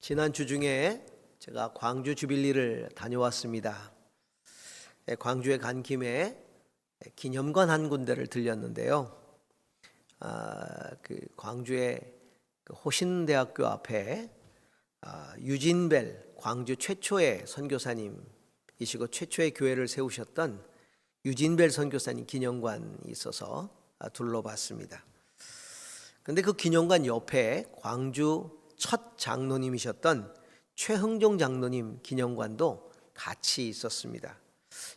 지난 주 중에 제가 광주 주빌리를 다녀왔습니다. 광주에 간 김에 기념관 한 군데를 들렸는데요. 그 광주의 호신대학교 앞에 유진벨 광주 최초의 선교사님이시고 최초의 교회를 세우셨던 유진벨 선교사님 기념관이 있어서 둘러봤습니다. 근데 그 기념관 옆에 광주 첫 장로님이셨던 최흥종 장로님 기념관도 같이 있었습니다.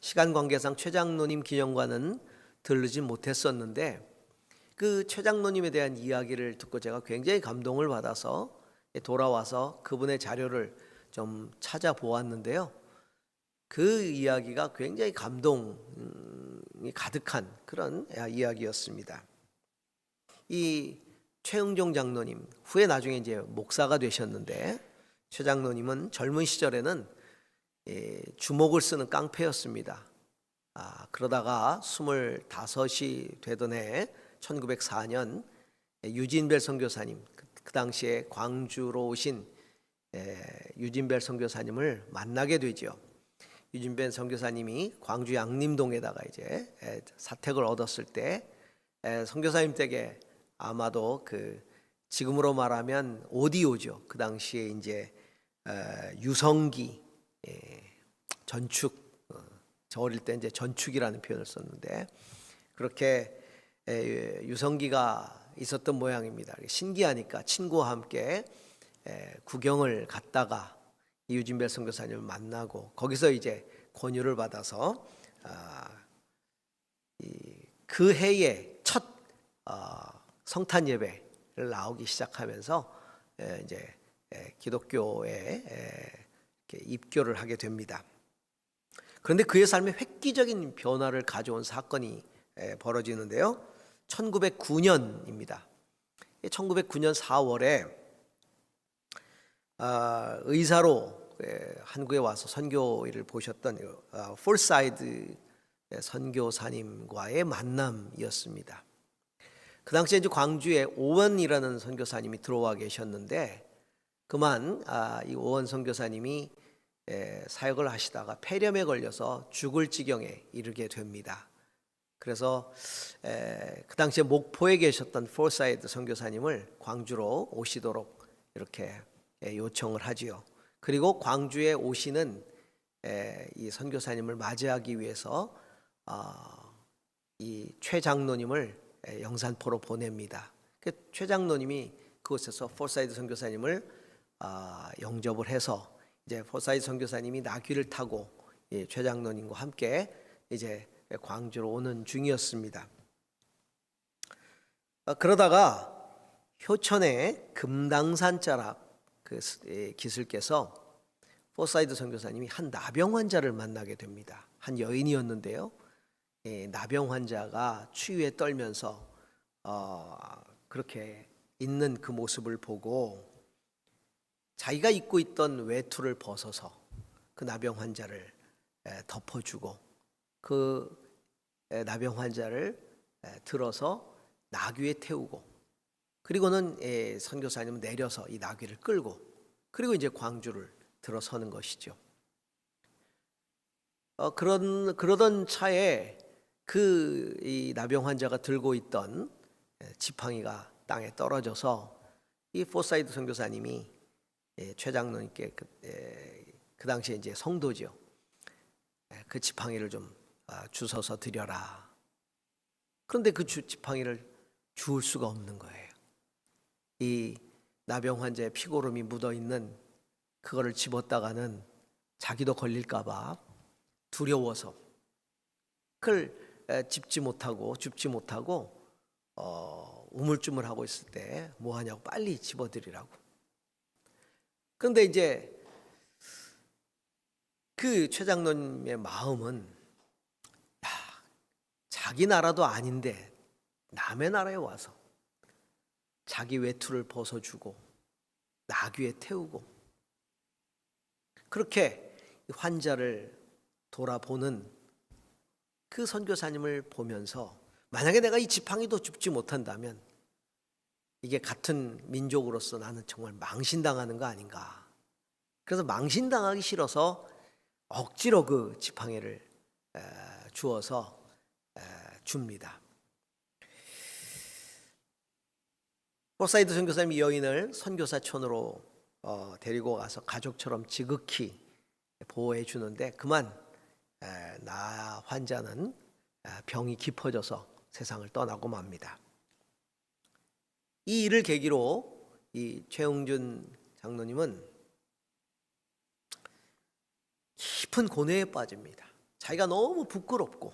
시간 관계상 최 장로님 기념관은 들르지 못했었는데 그 최 장로님에 대한 이야기를 듣고 제가 굉장히 감동을 받아서 돌아와서 그분의 자료를 좀 찾아보았는데요. 그 이야기가 굉장히 감동이 가득한 그런 이야기였습니다. 이 최흥종 장로님 후에 나중에 이제 목사가 되셨는데, 최 장로님은 젊은 시절에는 주먹을 쓰는 깡패였습니다. 그러다가 25이 되던 해 1904년 유진벨 선교사님, 그 당시에 광주로 오신 유진벨 선교사님을 만나게 되죠. 유진벨 선교사님이 광주 양림동에다가 이제 사택을 얻었을 때 선교사님 댁에 아마도 그 지금으로 말하면 오디오죠. 그 당시에 이제 유성기 전축, 저 어릴 때 이제 전축이라는 표현을 썼는데 그렇게 유성기가 있었던 모양입니다. 신기하니까 친구와 함께 구경을 갔다가 유진벨 선교사님을 만나고 거기서 이제 권유를 받아서 그 해에 첫 성탄 예배를 나오기 시작하면서 이제 기독교에 입교를 하게 됩니다. 그런데 그의 삶에 획기적인 변화를 가져온 사건이 벌어지는데요. 1909년입니다. 1909년 4월에 의사로 한국에 와서 선교를 보셨던 폴사이드 선교사님과의 만남이었습니다. 그 당시에 이제 광주에 오원이라는 선교사님이 들어와 계셨는데 그만 이 오원 선교사님이 사역을 하시다가 폐렴에 걸려서 죽을 지경에 이르게 됩니다. 그래서 그 당시에 목포에 계셨던 폴사이드 선교사님을 광주로 오시도록 이렇게 요청을 하지요. 그리고 광주에 오시는 이 선교사님을 맞이하기 위해서 이 최 장로님을 영산포로 보냅니다. 최 장로님이 그곳에서 폴사이드 선교사님을 영접을 해서 이제 폴사이드 선교사님이 나귀를 타고 최 장로님과 함께 이제 광주로 오는 중이었습니다. 그러다가 효천의 금당산 자락 그 기슬께서 폴사이드 선교사님이 한 나병 환자를 만나게 됩니다. 한 여인이었는데요. 나병 환자가 추위에 떨면서 그렇게 있는 그 모습을 보고 자기가 입고 있던 외투를 벗어서 그 나병 환자를 덮어주고 그 나병 환자를 들어서 나귀에 태우고 그리고는 선교사님은 내려서 이 나귀를 끌고 그리고 이제 광주를 들어서는 것이죠. 그러던 차에 이 나병 환자가 들고 있던 지팡이가 땅에 떨어져서 이 폴사이드 선교사님이 최 장로님께 그 당시에 이제 성도죠. 그 지팡이를 좀 주워서 드려라. 그런데 그 지팡이를 주울 수가 없는 거예요. 이 나병 환자의 피고름이 묻어 있는 그거를 집었다가는 자기도 걸릴까봐 두려워서 그걸 줍지 못하고 우물쭈물하고 있을 때 뭐하냐고 빨리 집어드리라고. 그런데 이제 그 최 장로님의 마음은 자기 나라도 아닌데 남의 나라에 와서 자기 외투를 벗어주고 나귀에 태우고 그렇게 환자를 돌아보는 그 선교사님을 보면서 만약에 내가 이 지팡이도 줍지 못한다면 이게 같은 민족으로서 나는 정말 망신당하는 거 아닌가 그래서 망신당하기 싫어서 억지로 그 지팡이를 주어서 줍니다. 포사이드 선교사님이 여인을 선교사촌으로 데리고 가서 가족처럼 지극히 보호해 주는데 그만 나 환자는 병이 깊어져서 세상을 떠나고 맙니다. 이 일을 계기로 이 최웅준 장로님은 깊은 고뇌에 빠집니다. 자기가 너무 부끄럽고,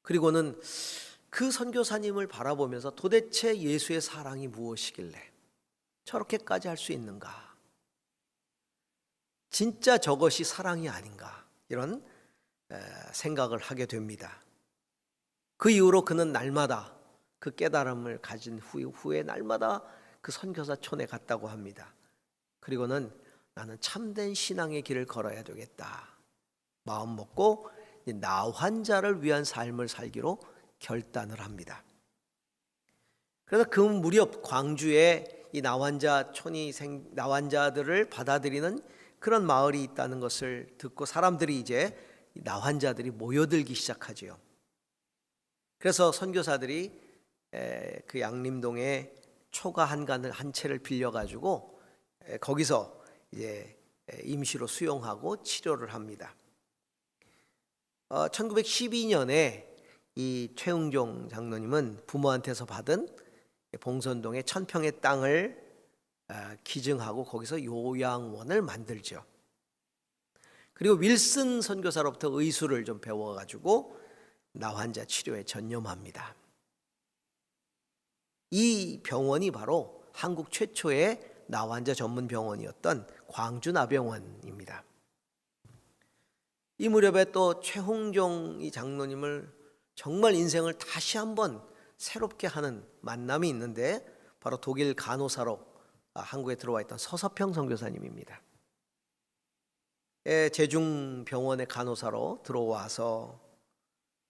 그리고는 그 선교사님을 바라보면서 도대체 예수의 사랑이 무엇이길래 저렇게까지 할 수 있는가? 진짜 저것이 사랑이 아닌가? 이런 생각을 하게 됩니다. 그 이후로 그는 날마다 그 깨달음을 가진 후에 날마다 그 선교사촌에 갔다고 합니다. 그리고는 나는 참된 신앙의 길을 걸어야 되겠다 마음 먹고 나 환자를 위한 삶을 살기로 결단을 합니다. 그래서 그 무렵 광주에 이 나환자들을 받아들이는 그런 마을이 있다는 것을 듣고 사람들이 이제 나환자들이 모여들기 시작하지요. 그래서 선교사들이 그 양림동에 초가 한 채를 빌려가지고 거기서 이제 임시로 수용하고 치료를 합니다. 1912년에 이 최웅종 장로님은 부모한테서 받은 봉선동의 1000평의 땅을 기증하고 거기서 요양원을 만들죠. 그리고 윌슨 선교사로부터 의술을 좀 배워가지고 나환자 치료에 전념합니다. 이 병원이 바로 한국 최초의 나환자 전문 병원이었던 광주나병원입니다. 이 무렵에 또 최홍종 이 장로님을 정말 인생을 다시 한번 새롭게 하는 만남이 있는데 바로 독일 간호사로 한국에 들어와 있던 서서평 선교사님입니다. 제중병원의 간호사로 들어와서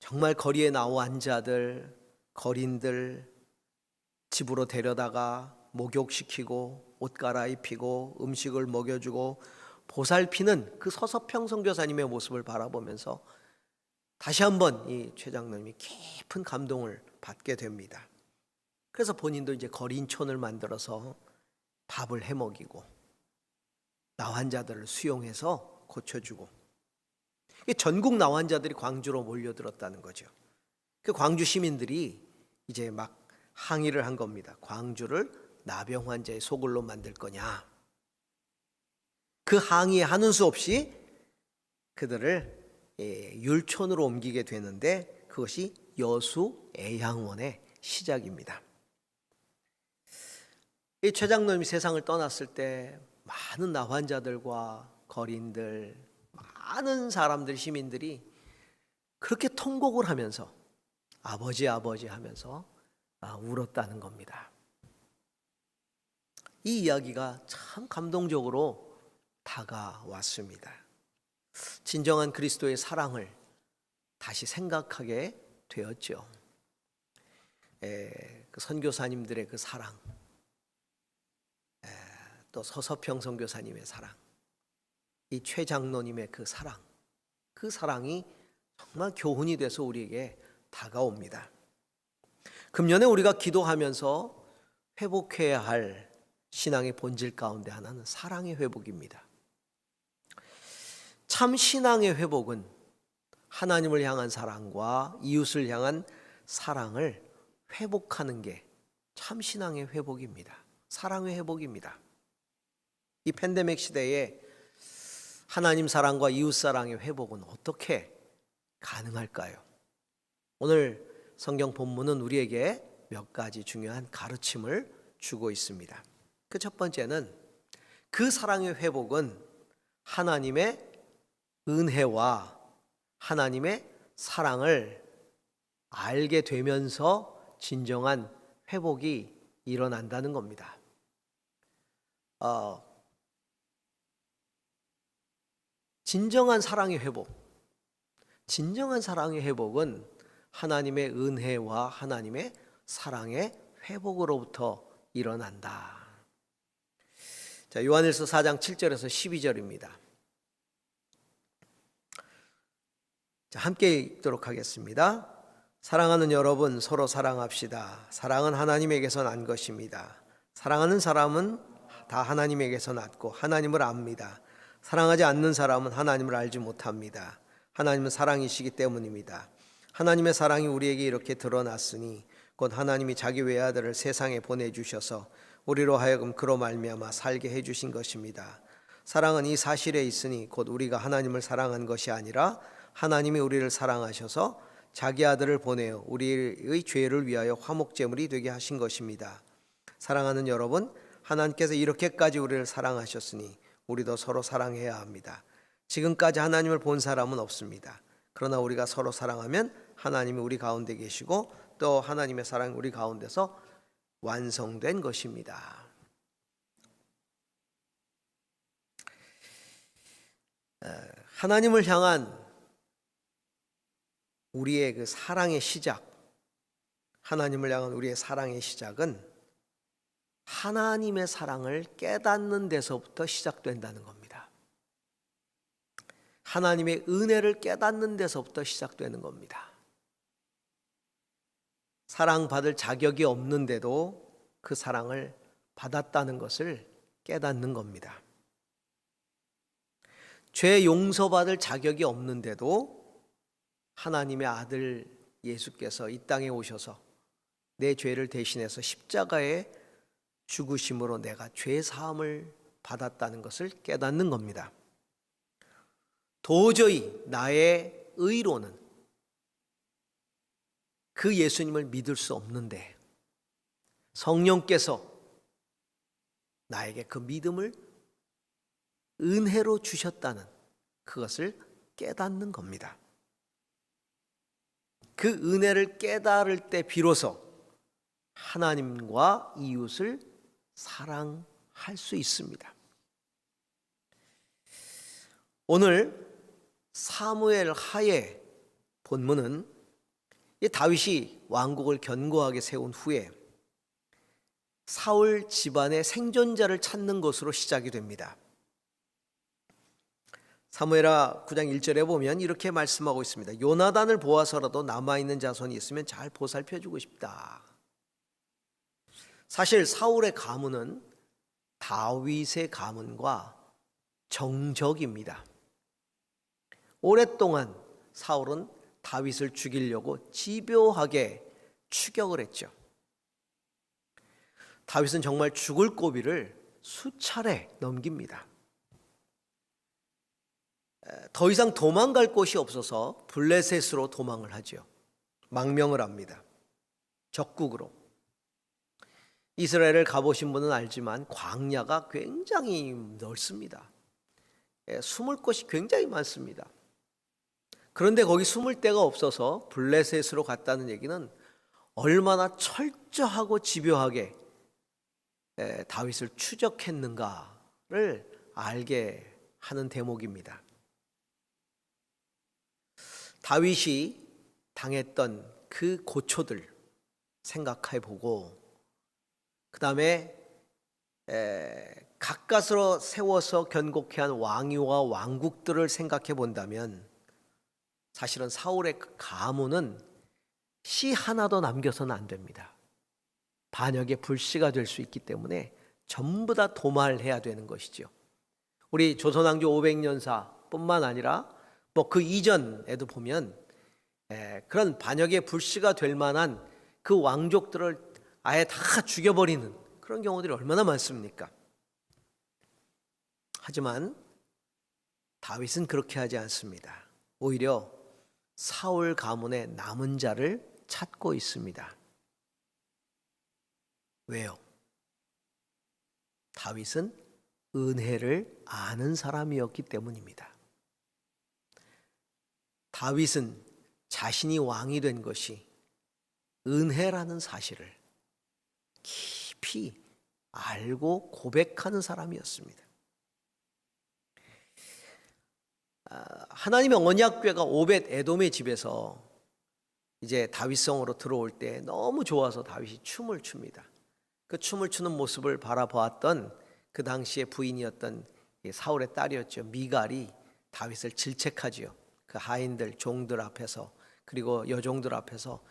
정말 거리에 나온 환자들, 거린들 집으로 데려다가 목욕시키고 옷 갈아입히고 음식을 먹여주고 보살피는 그 서서평 선교사님의 모습을 바라보면서 다시 한번 이 최 장로님이 깊은 감동을 받게 됩니다. 그래서 본인도 이제 거린촌을 만들어서 밥을 해먹이고 나환자들을 수용해서 고쳐주고, 전국 나환자들이 광주로 몰려들었다는 거죠. 그 광주 시민들이 이제 막 항의를 한 겁니다. 광주를 나병 환자의 소굴로 만들 거냐. 그 항의에 하는 수 없이 그들을 율촌으로 옮기게 되는데 그것이 여수 애향원의 시작입니다. 이 최 장로님이 세상을 떠났을 때 많은 나환자들과 거린들, 많은 사람들, 시민들이 그렇게 통곡을 하면서 아버지 아버지 하면서 울었다는 겁니다. 이 이야기가 참 감동적으로 다가왔습니다. 진정한 그리스도의 사랑을 다시 생각하게 되었죠. 그 선교사님들의 그 사랑, 또 서서평 선교사님의 사랑, 이 최 장로님의 그 사랑이 정말 교훈이 돼서 우리에게 다가옵니다. 금년에 우리가 기도하면서 회복해야 할 신앙의 본질 가운데 하나는 사랑의 회복입니다. 참 신앙의 회복은 하나님을 향한 사랑과 이웃을 향한 사랑을 회복하는 게 참 신앙의 회복입니다. 사랑의 회복입니다. 이 팬데믹 시대에 하나님 사랑과 이웃 사랑의 회복은 어떻게 가능할까요? 오늘 성경 본문은 우리에게 몇 가지 중요한 가르침을 주고 있습니다. 그 첫 번째는 그 사랑의 회복은 하나님의 은혜와 하나님의 사랑을 알게 되면서 진정한 회복이 일어난다는 겁니다. 진정한 사랑의 회복은 하나님의 은혜와 하나님의 사랑의 회복으로부터 일어난다. 자, 요한일서 4장 7절에서 12절입니다. 자, 함께 읽도록 하겠습니다. 사랑하는 여러분, 서로 사랑합시다. 사랑은 하나님에게서 난 것입니다. 사랑하는 사람은 다 하나님에게서 났고 하나님을 압니다. 사랑하지 않는 사람은 하나님을 알지 못합니다. 하나님은 사랑이시기 때문입니다. 하나님의 사랑이 우리에게 이렇게 드러났으니 곧 하나님이 자기 외아들을 세상에 보내주셔서 우리로 하여금 그로 말미암아 살게 해주신 것입니다. 사랑은 이 사실에 있으니 곧 우리가 하나님을 사랑한 것이 아니라 하나님이 우리를 사랑하셔서 자기 아들을 보내어 우리의 죄를 위하여 화목제물이 되게 하신 것입니다. 사랑하는 여러분, 하나님께서 이렇게까지 우리를 사랑하셨으니 우리도 서로 사랑해야 합니다. 지금까지 하나님을 본 사람은 없습니다. 그러나 우리가 서로 사랑하면 하나님이 우리 가운데 계시고 또 하나님의 사랑이 우리 가운데서 완성된 것입니다. 하나님을 향한 우리의 그 사랑의 시작, 하나님을 향한 우리의 사랑의 시작은 하나님의 사랑을 깨닫는 데서부터 시작된다는 겁니다. 하나님의 은혜를 깨닫는 데서부터 시작되는 겁니다. 사랑받을 자격이 없는데도 그 사랑을 받았다는 것을 깨닫는 겁니다. 죄 용서받을 자격이 없는데도 하나님의 아들 예수께서 이 땅에 오셔서 내 죄를 대신해서 십자가에 죽으심으로 내가 죄 사함을 받았다는 것을 깨닫는 겁니다. 도저히 나의 의로는 그 예수님을 믿을 수 없는데 성령께서 나에게 그 믿음을 은혜로 주셨다는 그것을 깨닫는 겁니다. 그 은혜를 깨달을 때 비로소 하나님과 이웃을 사랑할 수 있습니다. 오늘 사무엘 하의 본문은 다윗이 왕국을 견고하게 세운 후에 사울 집안의 생존자를 찾는 것으로 시작이 됩니다. 사무엘하 9장 1절에 보면 이렇게 말씀하고 있습니다. 요나단을 보아서라도 남아있는 자손이 있으면 잘 보살펴주고 싶다. 사실 사울의 가문은 다윗의 가문과 정적입니다. 오랫동안 사울은 다윗을 죽이려고 집요하게 추격을 했죠. 다윗은 정말 죽을 고비를 수차례 넘깁니다. 더 이상 도망갈 곳이 없어서 블레셋으로 도망을 하죠. 망명을 합니다. 적국으로. 이스라엘을 가보신 분은 알지만 광야가 굉장히 넓습니다. 숨을 곳이 굉장히 많습니다. 그런데 거기 숨을 데가 없어서 블레셋으로 갔다는 얘기는 얼마나 철저하고 집요하게 다윗을 추적했는가를 알게 하는 대목입니다. 다윗이 당했던 그 고초들 생각해 보고 그 다음에 가까스로 세워서 견고케 한 왕위와 왕국들을 생각해 본다면 사실은 사울의 가문은 씨 하나도 남겨서는 안 됩니다. 반역의 불씨가 될 수 있기 때문에 전부 다 도말해야 되는 것이죠. 우리 조선왕조 500년사뿐만 아니라 그 이전에도 보면 그런 반역의 불씨가 될 만한 그 왕족들을 아예 다 죽여버리는 그런 경우들이 얼마나 많습니까? 하지만 다윗은 그렇게 하지 않습니다. 오히려 사울 가문의 남은 자를 찾고 있습니다. 왜요? 다윗은 은혜를 아는 사람이었기 때문입니다. 다윗은 자신이 왕이 된 것이 은혜라는 사실을 깊이 알고 고백하는 사람이었습니다. 하나님의 언약궤가 오벳 에돔의 집에서 이제 다윗성으로 들어올 때 너무 좋아서 다윗이 춤을 춥니다. 그 춤을 추는 모습을 바라보았던 그 당시에 부인이었던 사울의 딸이었죠. 미갈이 다윗을 질책하지요. 그 하인들 종들 앞에서 그리고 여종들 앞에서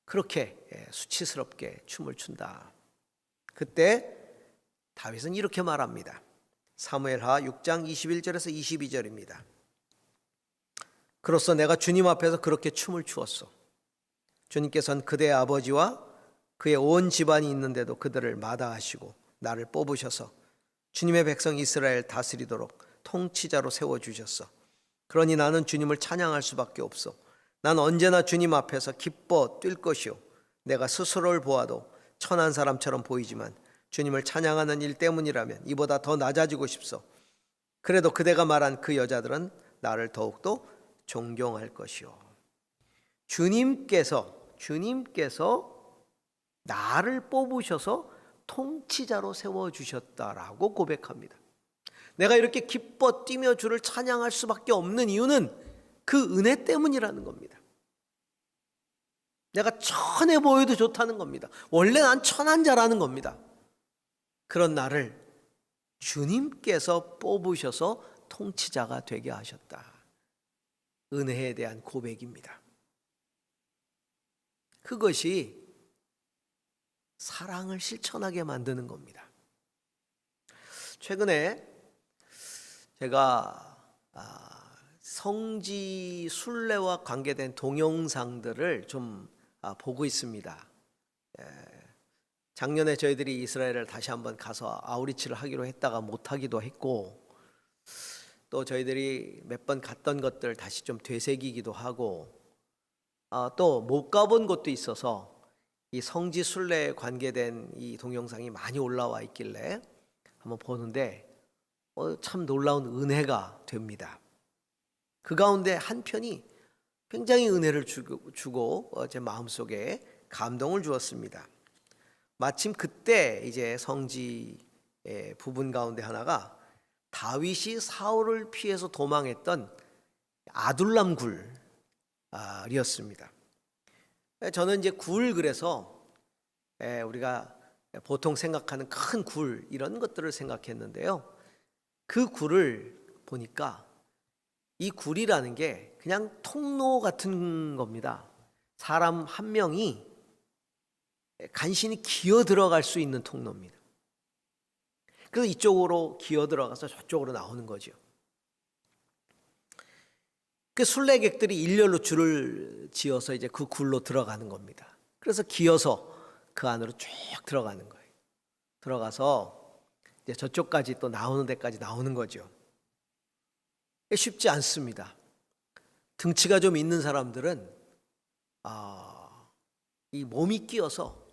그렇게 수치스럽게 춤을 춘다. 그때 다윗은 이렇게 말합니다. 사무엘하 6장 21절에서 22절입니다. 그로써 내가 주님 앞에서 그렇게 춤을 추었소. 주님께서는 그대의 아버지와 그의 온 집안이 있는데도 그들을 마다하시고 나를 뽑으셔서 주님의 백성 이스라엘 다스리도록 통치자로 세워주셨어. 그러니 나는 주님을 찬양할 수밖에 없어. 난 언제나 주님 앞에서 기뻐 뛸 것이요. 내가 스스로를 보아도 천한 사람처럼 보이지만 주님을 찬양하는 일 때문이라면 이보다 더 낮아지고 싶소. 그래도 그대가 말한 그 여자들은 나를 더욱더 존경할 것이요. 주님께서 나를 뽑으셔서 통치자로 세워주셨다라고 고백합니다. 내가 이렇게 기뻐 뛰며 주를 찬양할 수밖에 없는 이유는 그 은혜 때문이라는 겁니다. 내가 천해 보여도 좋다는 겁니다. 원래 난 천한 자라는 겁니다. 그런 나를 주님께서 뽑으셔서 통치자가 되게 하셨다. 은혜에 대한 고백입니다. 그것이 사랑을 실천하게 만드는 겁니다. 최근에 제가 성지 순례와 관계된 동영상들을 좀 보고 있습니다. 작년에 저희들이 이스라엘을 다시 한번 가서 아우리치를 하기로 했다가 못하기도 했고, 또 저희들이 몇 번 갔던 것들 다시 좀 되새기기도 하고, 또 못 가본 곳도 있어서 이 성지 순례에 관계된 이 동영상이 많이 올라와 있길래 한번 보는데 참 놀라운 은혜가 됩니다. 그 가운데 한 편이 굉장히 은혜를 주고 제 마음속에 감동을 주었습니다. 마침 그때 이제 성지 부분 가운데 하나가 다윗이 사울을 피해서 도망했던 아둘람 굴이었습니다. 저는 이제 굴, 그래서 우리가 보통 생각하는 큰 굴 이런 것들을 생각했는데요. 그 굴을 보니까 이 굴이라는 게 그냥 통로 같은 겁니다. 사람 한 명이 간신히 기어 들어갈 수 있는 통로입니다. 그래서 이쪽으로 기어 들어가서 저쪽으로 나오는 거죠. 그 순례객들이 일렬로 줄을 지어서 이제 그 굴로 들어가는 겁니다. 그래서 기어서 그 안으로 쭉 들어가는 거예요. 들어가서 이제 저쪽까지 또 나오는 데까지 나오는 거죠. 쉽지 않습니다. 등치가 좀 있는 사람들은 이 몸이 끼어서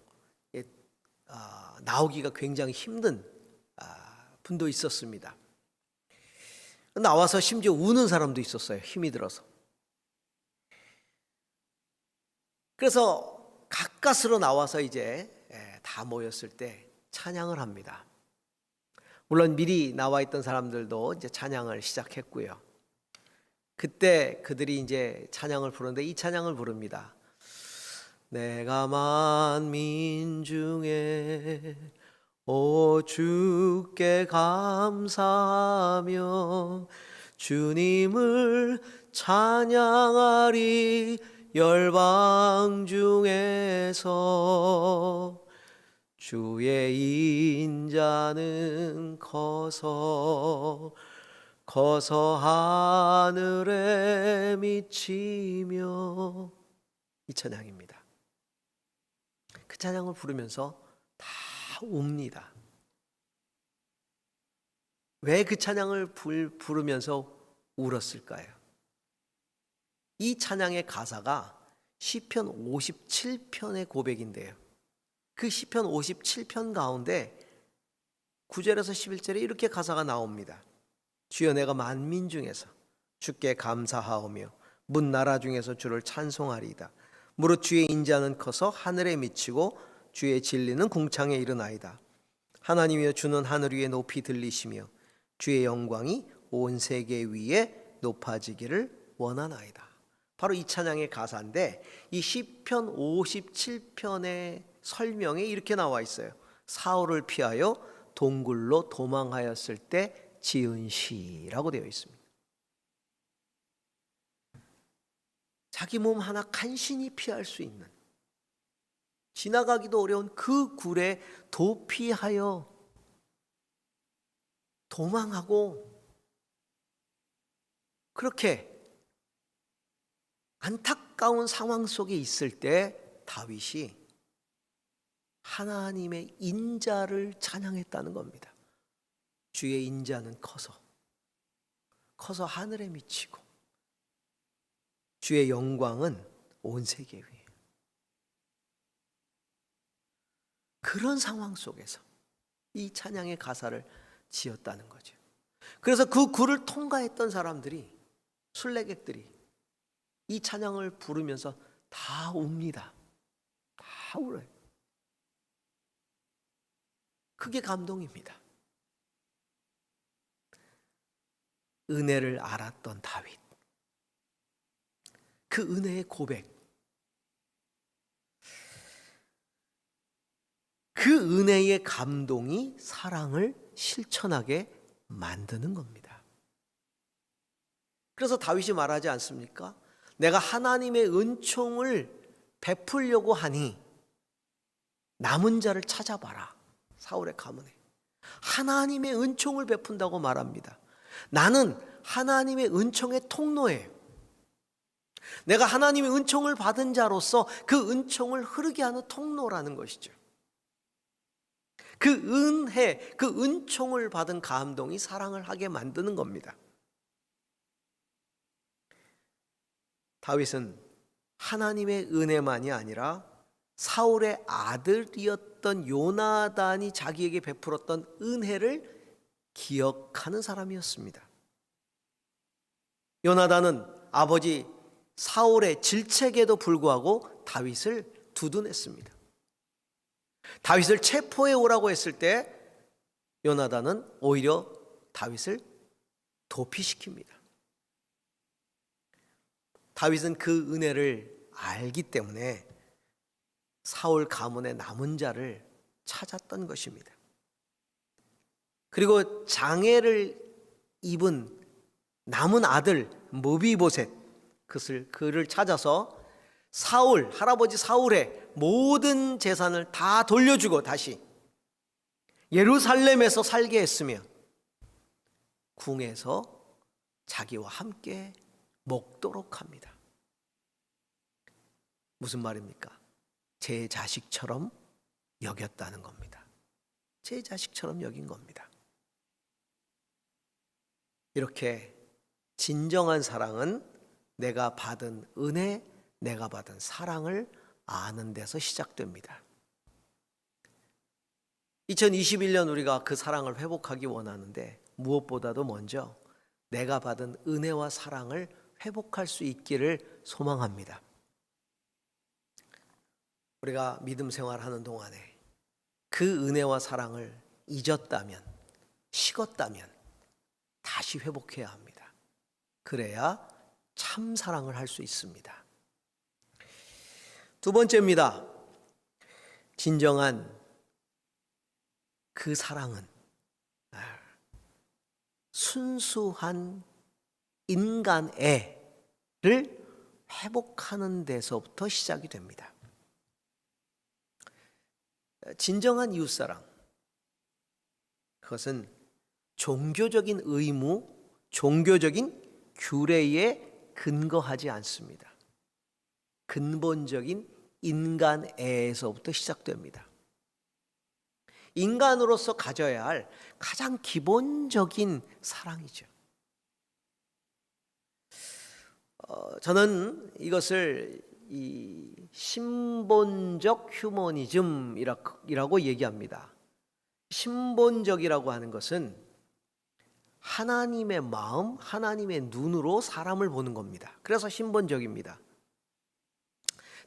나오기가 굉장히 힘든 분도 있었습니다. 나와서 심지어 우는 사람도 있었어요. 힘이 들어서. 그래서 가까스로 나와서 이제 다 모였을 때 찬양을 합니다. 물론 미리 나와 있던 사람들도 이제 찬양을 시작했고요. 그때 그들이 이제 찬양을 부르는데 이 찬양을 부릅니다. 내가 만민 중에 오 주께 감사하며 주님을 찬양하리 열방 중에서 주의 인자는 커서 하늘에 미치며, 이 찬양입니다. 그 찬양을 부르면서 다 웁니다. 왜 그 찬양을 부르면서 울었을까요? 이 찬양의 가사가 시편 57편의 고백인데요. 그 시편 57편 가운데 9절에서 11절에 이렇게 가사가 나옵니다. 주여 내가 만민 중에서 주께 감사하오며 문 나라 중에서 주를 찬송하리이다. 무릇 주의 인자는 커서 하늘에 미치고 주의 진리는 궁창에 이르나이다. 하나님이여 주는 하늘 위에 높이 들리시며 주의 영광이 온 세계 위에 높아지기를 원하나이다. 바로 이 찬양의 가사인데, 이 시편 57편의 설명에 이렇게 나와 있어요. 사울을 피하여 동굴로 도망하였을 때 지은 시라고 되어 있습니다. 자기 몸 하나 간신히 피할 수 있는, 지나가기도 어려운 그 굴에 도피하여 도망하고, 그렇게 안타까운 상황 속에 있을 때 다윗이 하나님의 인자를 찬양했다는 겁니다. 주의 인자는 커서 하늘에 미치고 주의 영광은 온 세계 위에. 그런 상황 속에서 이 찬양의 가사를 지었다는 거죠. 그래서 그 굴을 통과했던 사람들이, 순례객들이 이 찬양을 부르면서 다 웁니다. 다 울어요. 그게 감동입니다. 은혜를 알았던 다윗, 그 은혜의 고백, 그 은혜의 감동이 사랑을 실천하게 만드는 겁니다. 그래서 다윗이 말하지 않습니까? 내가 하나님의 은총을 베풀려고 하니 남은 자를 찾아봐라. 사울의 가문에 하나님의 은총을 베푼다고 말합니다. 나는 하나님의 은총의 통로예요. 내가 하나님의 은총을 받은 자로서 그 은총을 흐르게 하는 통로라는 것이죠. 그 은혜, 그 은총을 받은 감동이 사랑을 하게 만드는 겁니다. 다윗은 하나님의 은혜만이 아니라 사울의 아들이었던 요나단이 자기에게 베풀었던 은혜를 기억하는 사람이었습니다. 요나단은 아버지 사울의 질책에도 불구하고 다윗을 두둔했습니다. 다윗을 체포해 오라고 했을 때 요나단은 오히려 다윗을 도피시킵니다. 다윗은 그 은혜를 알기 때문에 사울 가문의 남은 자를 찾았던 것입니다. 그리고 장애를 입은 남은 아들 무비보셋, 그를 찾아서 할아버지 사울의 모든 재산을 다 돌려주고 다시 예루살렘에서 살게 했으며 궁에서 자기와 함께 먹도록 합니다. 무슨 말입니까? 제 자식처럼 여겼다는 겁니다. 제 자식처럼 여긴 겁니다. 이렇게 진정한 사랑은 내가 받은 은혜, 내가 받은 사랑을 아는 데서 시작됩니다. 2021년 우리가 그 사랑을 회복하기 원하는데 무엇보다도 먼저 내가 받은 은혜와 사랑을 회복할 수 있기를 소망합니다. 우리가 믿음 생활하는 동안에 그 은혜와 사랑을 잊었다면, 식었다면 다시 회복해야 합니다. 그래야 참 사랑을 할 수 있습니다. 두 번째입니다. 진정한 그 사랑은 순수한 인간애를 회복하는 데서부터 시작이 됩니다. 진정한 이웃사랑, 그것은 종교적인 의무, 종교적인 규례에 근거하지 않습니다. 근본적인 인간애에서부터 시작됩니다. 인간으로서 가져야 할 가장 기본적인 사랑이죠. 저는 이것을 이 신본적 휴머니즘이라고 얘기합니다. 신본적이라고 하는 것은 하나님의 마음, 하나님의 눈으로 사람을 보는 겁니다. 그래서 신본적입니다.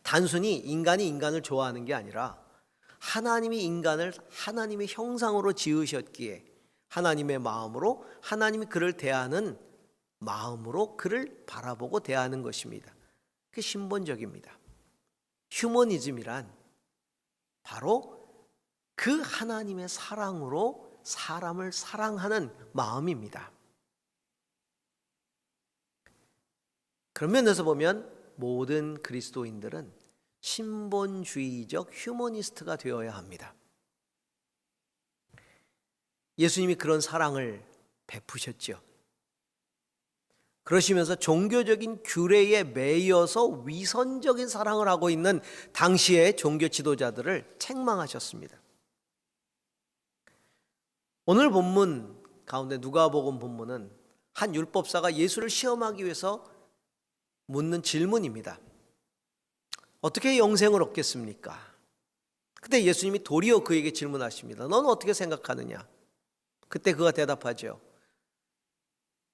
단순히 인간이 인간을 좋아하는 게 아니라 하나님이 인간을 하나님의 형상으로 지으셨기에 하나님의 마음으로, 하나님이 그를 대하는 마음으로 그를 바라보고 대하는 것입니다. 그게 신본적입니다. 휴머니즘이란 바로 그 하나님의 사랑으로 사람을 사랑하는 마음입니다. 그런 면에서 보면 모든 그리스도인들은 신본주의적 휴머니스트가 되어야 합니다. 예수님이 그런 사랑을 베푸셨죠. 그러시면서 종교적인 규례에 매여서 위선적인 사랑을 하고 있는 당시의 종교 지도자들을 책망하셨습니다. 오늘 본문 가운데 누가복음 본문은 한 율법사가 예수를 시험하기 위해서 묻는 질문입니다. 어떻게 영생을 얻겠습니까? 그때 예수님이 도리어 그에게 질문하십니다. 너는 어떻게 생각하느냐? 그때 그가 대답하죠.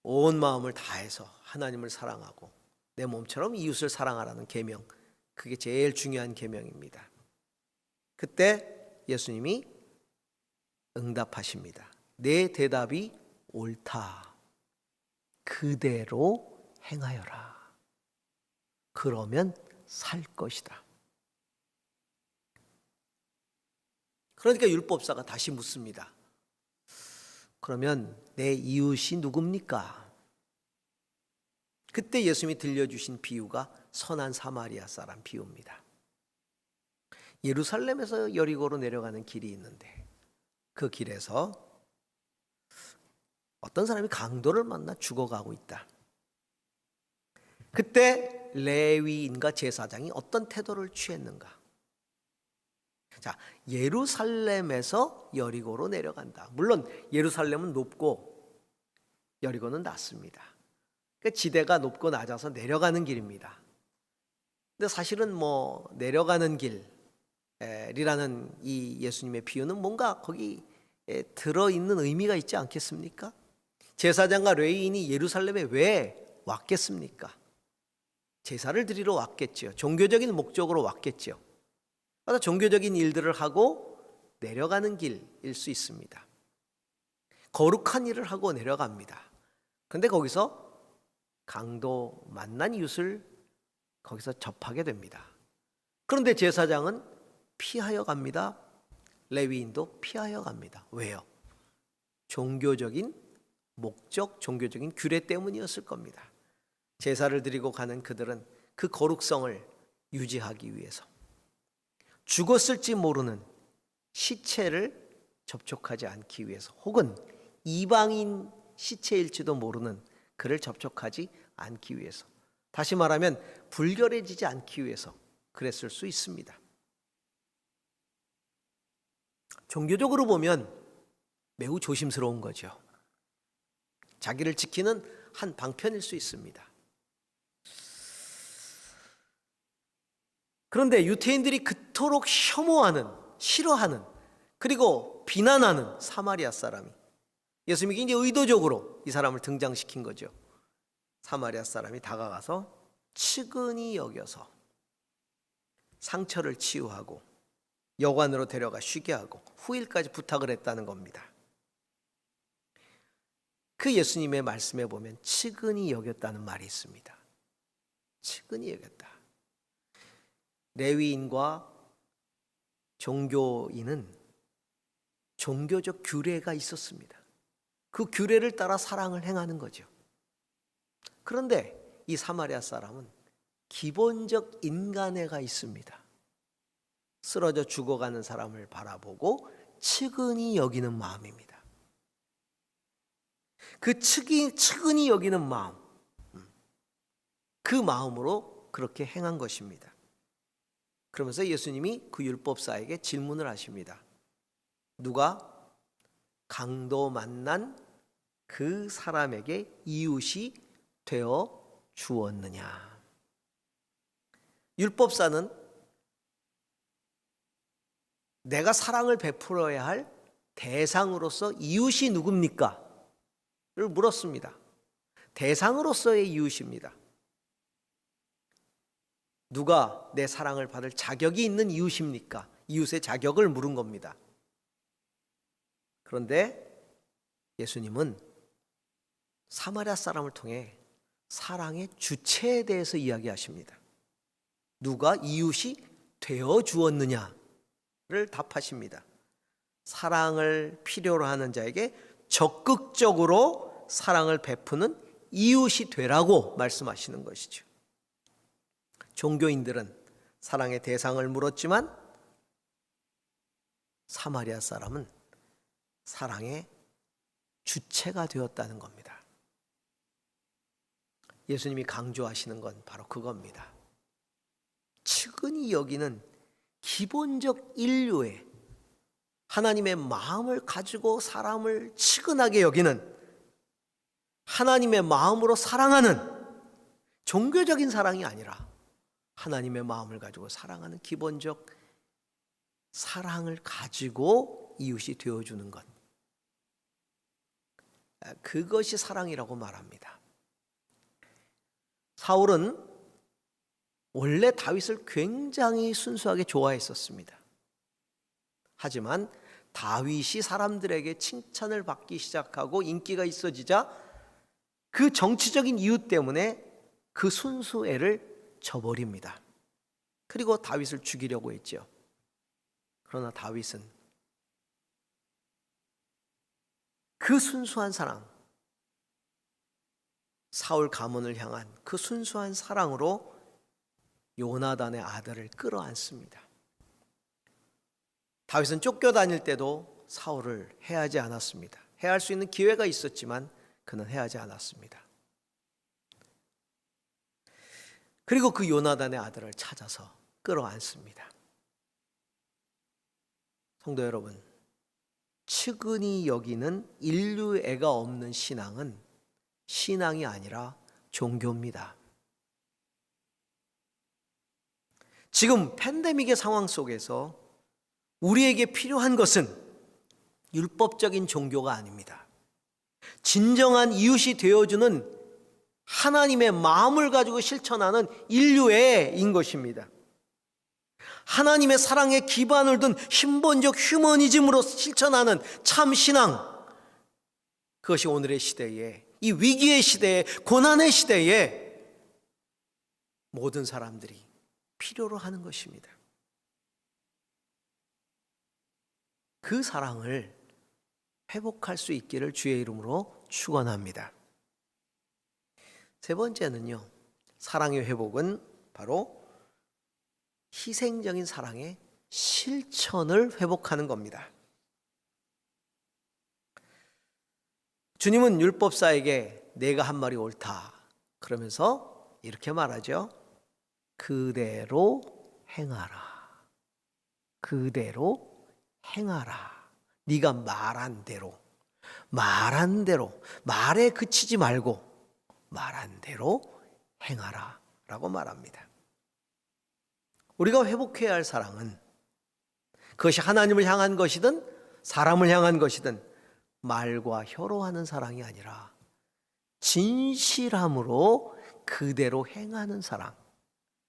온 마음을 다해서 하나님을 사랑하고 내 몸처럼 이웃을 사랑하라는 계명, 그게 제일 중요한 계명입니다. 그때 예수님이 응답하십니다. 내 대답이 옳다. 그대로 행하여라. 그러면 살 것이다. 그러니까 율법사가 다시 묻습니다. 그러면 내 이웃이 누굽니까? 그때 예수님이 들려주신 비유가 선한 사마리아 사람 비유입니다. 예루살렘에서 여리고로 내려가는 길이 있는데 그 길에서 어떤 사람이 강도를 만나 죽어가고 있다. 그때 레위인과 제사장이 어떤 태도를 취했는가? 자, 예루살렘에서 여리고로 내려간다. 물론 예루살렘은 높고 여리고는 낮습니다. 그러니까 지대가 높고 낮아서 내려가는 길입니다. 근데 사실은 내려가는 길이라는 이 예수님의 비유는 뭔가 거기에 들어있는 의미가 있지 않겠습니까? 제사장과 레위인이 예루살렘에 왜 왔겠습니까? 제사를 드리러 왔겠죠. 종교적인 목적으로 왔겠죠. 그래서 종교적인 일들을 하고 내려가는 길일 수 있습니다. 거룩한 일을 하고 내려갑니다. 그런데 거기서 강도 만난 이웃을 거기서 접하게 됩니다. 그런데 제사장은 피하여 갑니다. 레위인도 피하여 갑니다. 왜요? 종교적인 목적, 종교적인 규례 때문이었을 겁니다. 제사를 드리고 가는 그들은 그 거룩성을 유지하기 위해서 죽었을지 모르는 시체를 접촉하지 않기 위해서, 혹은 이방인 시체일지도 모르는 그를 접촉하지 않기 위해서, 다시 말하면 불결해지지 않기 위해서 그랬을 수 있습니다. 종교적으로 보면 매우 조심스러운 거죠. 자기를 지키는 한 방편일 수 있습니다. 그런데 유태인들이 그토록 혐오하는, 싫어하는, 그리고 비난하는 사마리아 사람이, 예수님이 굉장히 의도적으로 이 사람을 등장시킨 거죠. 사마리아 사람이 다가가서 측은히 여겨서 상처를 치유하고 여관으로 데려가 쉬게 하고 후일까지 부탁을 했다는 겁니다. 그 예수님의 말씀에 보면 측은히 여겼다는 말이 있습니다. 측은히 여겼다. 레위인과 종교인은 종교적 규례가 있었습니다. 그 규례를 따라 사랑을 행하는 거죠. 그런데 이 사마리아 사람은 기본적 인간애가 있습니다. 쓰러져 죽어가는 사람을 바라보고 측은히 여기는 마음입니다. 그 측은히 여기는 마음, 그 마음으로 그렇게 행한 것입니다. 그러면서 예수님이 그 율법사에게 질문을 하십니다. 누가 강도 만난 그 사람에게 이웃이 되어 주었느냐? 율법사는 내가 사랑을 베풀어야 할 대상으로서 이웃이 누굽니까? 를 물었습니다. 대상으로서의 이웃입니다. 누가 내 사랑을 받을 자격이 있는 이웃입니까? 이웃의 자격을 물은 겁니다. 그런데 예수님은 사마리아 사람을 통해 사랑의 주체에 대해서 이야기하십니다. 누가 이웃이 되어 주었느냐를 답하십니다. 사랑을 필요로 하는 자에게 적극적으로 사랑을 베푸는 이웃이 되라고 말씀하시는 것이죠. 종교인들은 사랑의 대상을 물었지만 사마리아 사람은 사랑의 주체가 되었다는 겁니다. 예수님이 강조하시는 건 바로 그겁니다. 측은히 여기는 기본적 인류의 하나님의 마음을 가지고 사람을 측은하게 여기는, 하나님의 마음으로 사랑하는 종교적인 사랑이 아니라 하나님의 마음을 가지고 사랑하는 기본적 사랑을 가지고 이웃이 되어주는 것, 그것이 사랑이라고 말합니다. 사울은 원래 다윗을 굉장히 순수하게 좋아했었습니다. 하지만 다윗이 사람들에게 칭찬을 받기 시작하고 인기가 있어지자 그 정치적인 이유 때문에 그 순수애를 저버립니다. 그리고 다윗을 죽이려고 했죠. 그러나 다윗은 그 순수한 사랑, 사울 가문을 향한 그 순수한 사랑으로 요나단의 아들을 끌어안습니다. 다윗은 쫓겨다닐 때도 사울을 해하지 않았습니다. 해할 수 있는 기회가 있었지만 그는 해하지 않았습니다. 그리고 그 요나단의 아들을 찾아서 끌어안습니다. 성도 여러분, 측은히 여기는 인류애가 없는 신앙은 신앙이 아니라 종교입니다. 지금 팬데믹의 상황 속에서 우리에게 필요한 것은 율법적인 종교가 아닙니다. 진정한 이웃이 되어주는 하나님의 마음을 가지고 실천하는 인류애인 것입니다. 하나님의 사랑에 기반을 둔 신본적 휴머니즘으로 실천하는 참 신앙, 그것이 오늘의 시대에, 이 위기의 시대에, 고난의 시대에 모든 사람들이 필요로 하는 것입니다. 그 사랑을 회복할 수 있기를 주의 이름으로 축원합니다. 세 번째는요, 사랑의 회복은 바로 희생적인 사랑의 실천을 회복하는 겁니다. 주님은 율법사에게 내가 한 말이 옳다 그러면서 이렇게 말하죠. 그대로 행하라. 그대로 행하라. 네가 말한 대로, 말에 그치지 말고 말한 대로 행하라 라고 말합니다. 우리가 회복해야 할 사랑은 그것이 하나님을 향한 것이든 사람을 향한 것이든 말과 혀로 하는 사랑이 아니라 진실함으로 그대로 행하는 사랑,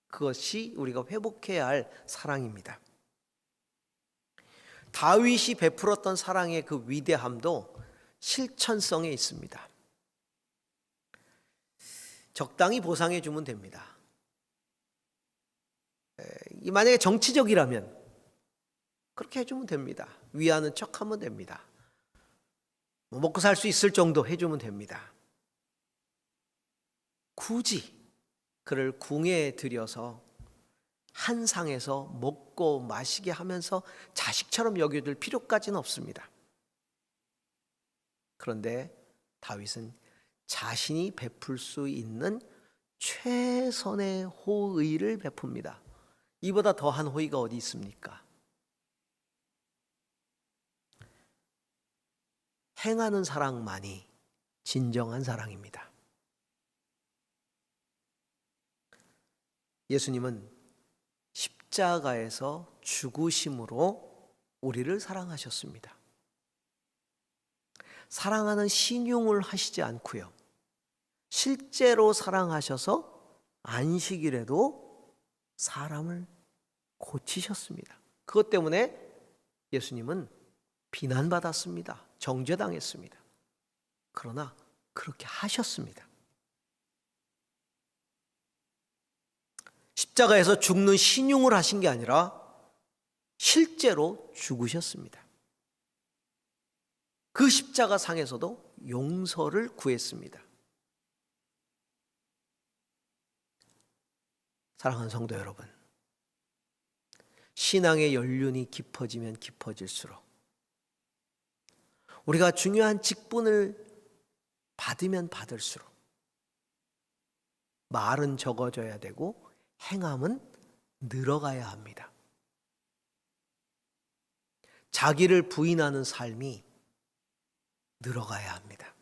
그것이 우리가 회복해야 할 사랑입니다. 다윗이 베풀었던 사랑의 그 위대함도 실천성에 있습니다. 적당히 보상해 주면 됩니다. 만약에 정치적이라면 그렇게 해주면 됩니다. 위하는 척하면 됩니다. 먹고 살 수 있을 정도 해주면 됩니다. 굳이 그를 궁에 들여서 한 상에서 먹고 마시게 하면서 자식처럼 여겨줄 필요까지는 없습니다. 그런데 다윗은 자신이 베풀 수 있는 최선의 호의를 베풉니다. 이보다 더한 호의가 어디 있습니까? 행하는 사랑만이 진정한 사랑입니다. 예수님은 십자가에서 죽으심으로 우리를 사랑하셨습니다. 사랑하는 신용을 하시지 않고요, 실제로 사랑하셔서 안식일에도 사람을 고치셨습니다. 그것 때문에 예수님은 비난받았습니다. 정죄당했습니다. 그러나 그렇게 하셨습니다. 십자가에서 죽는 신용을 하신 게 아니라 실제로 죽으셨습니다. 그 십자가 상에서도 용서를 구했습니다. 사랑하는 성도 여러분, 신앙의 연륜이 깊어지면 깊어질수록 우리가 중요한 직분을 받으면 받을수록 말은 적어져야 되고 행함은 늘어가야 합니다. 자기를 부인하는 삶이 늘어가야 합니다.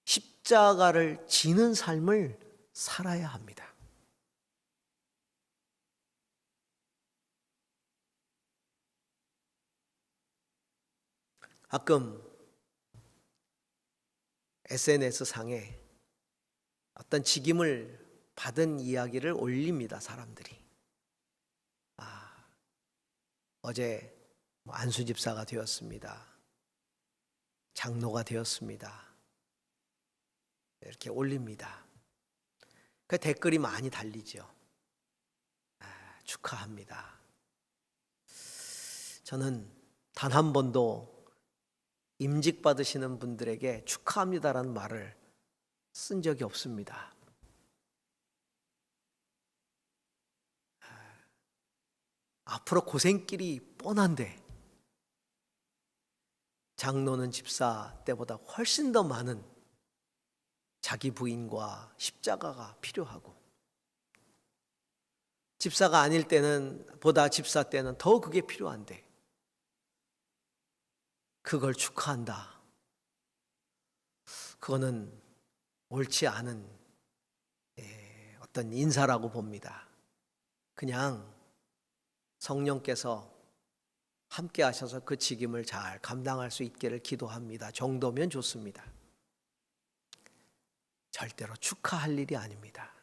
십자가를 지는 삶을 살아야 합니다. 가끔 SNS 상에 어떤 직임을 받은 이야기를 올립니다, 사람들이. 어제 안수 집사가 되었습니다. 장로가 되었습니다. 이렇게 올립니다. 그 댓글이 많이 달리죠. 축하합니다. 저는 단 한 번도 임직 받으시는 분들에게 축하합니다라는 말을 쓴 적이 없습니다. 앞으로 고생길이 뻔한데 장로는 집사 때보다 훨씬 더 많은 자기 부인과 십자가가 필요하고, 집사가 아닐 때는 보다 집사 때는 더 그게 필요한데 그걸 축하한다. 그거는 옳지 않은 어떤 인사라고 봅니다. 그냥 성령께서 함께 하셔서 그 직임을 잘 감당할 수 있기를 기도합니다 정도면 좋습니다. 절대로 축하할 일이 아닙니다.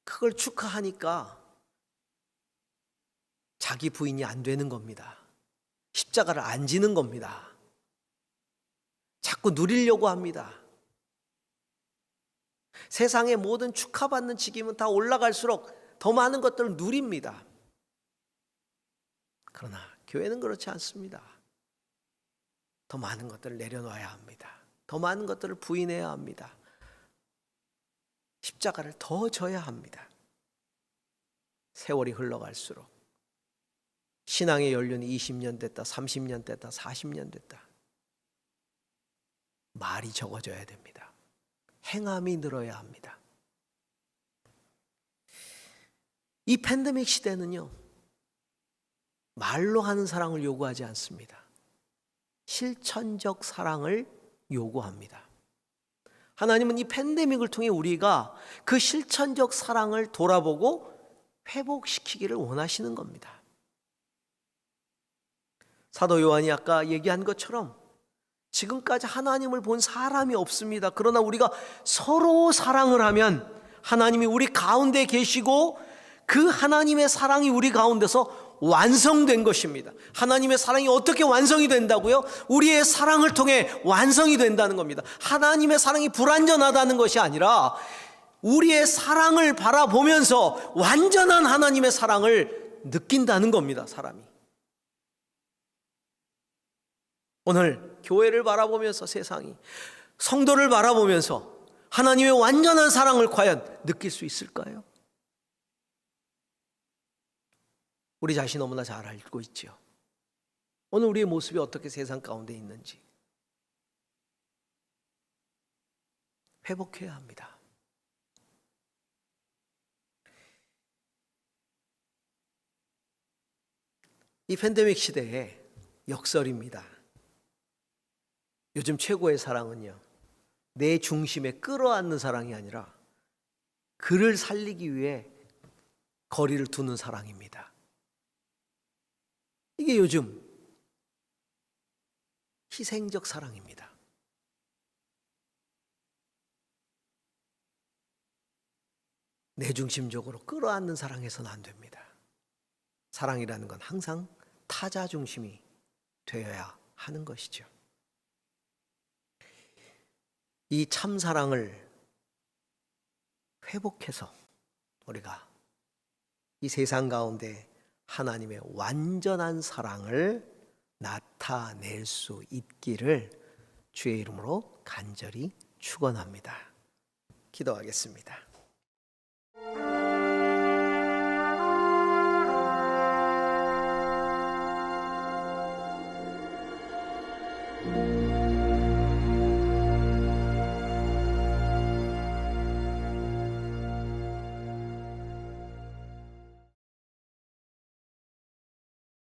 그걸 축하하니까 자기 부인이 안 되는 겁니다. 십자가를 안 지는 겁니다. 자꾸 누리려고 합니다. 세상의 모든 축하받는 직임은 다 올라갈수록 더 많은 것들을 누립니다. 그러나 교회는 그렇지 않습니다. 더 많은 것들을 내려놔야 합니다. 더 많은 것들을 부인해야 합니다. 십자가를 더 져야 합니다. 세월이 흘러갈수록 신앙의 연륜이 20년 됐다, 30년 됐다, 40년 됐다. 말이 적어져야 됩니다. 행함이 늘어야 합니다. 이 팬데믹 시대는요, 말로 하는 사랑을 요구하지 않습니다. 실천적 사랑을 요구합니다. 하나님은 이 팬데믹을 통해 우리가 그 실천적 사랑을 돌아보고 회복시키기를 원하시는 겁니다. 사도 요한이 아까 얘기한 것처럼 지금까지 하나님을 본 사람이 없습니다. 그러나 우리가 서로 사랑을 하면 하나님이 우리 가운데 계시고 그 하나님의 사랑이 우리 가운데서 완성된 것입니다. 하나님의 사랑이 어떻게 완성이 된다고요? 우리의 사랑을 통해 완성이 된다는 겁니다. 하나님의 사랑이 불완전하다는 것이 아니라 우리의 사랑을 바라보면서 완전한 하나님의 사랑을 느낀다는 겁니다, 사람이. 오늘 교회를 바라보면서, 세상이 성도를 바라보면서 하나님의 완전한 사랑을 과연 느낄 수 있을까요? 우리 자신 너무나 잘 알고 있죠. 오늘 우리의 모습이 어떻게 세상 가운데 있는지 회복해야 합니다. 이 팬데믹 시대에 역설입니다. 요즘 최고의 사랑은요, 내 중심에 끌어안는 사랑이 아니라 그를 살리기 위해 거리를 두는 사랑입니다. 이게 요즘 희생적 사랑입니다. 내 중심적으로 끌어안는 사랑해서는 안 됩니다. 사랑이라는 건 항상 타자 중심이 되어야 하는 것이죠. 이 참사랑을 회복해서 우리가 이 세상 가운데 하나님의 완전한 사랑을 나타낼 수 있기를 주의 이름으로 간절히 축원합니다. 기도하겠습니다.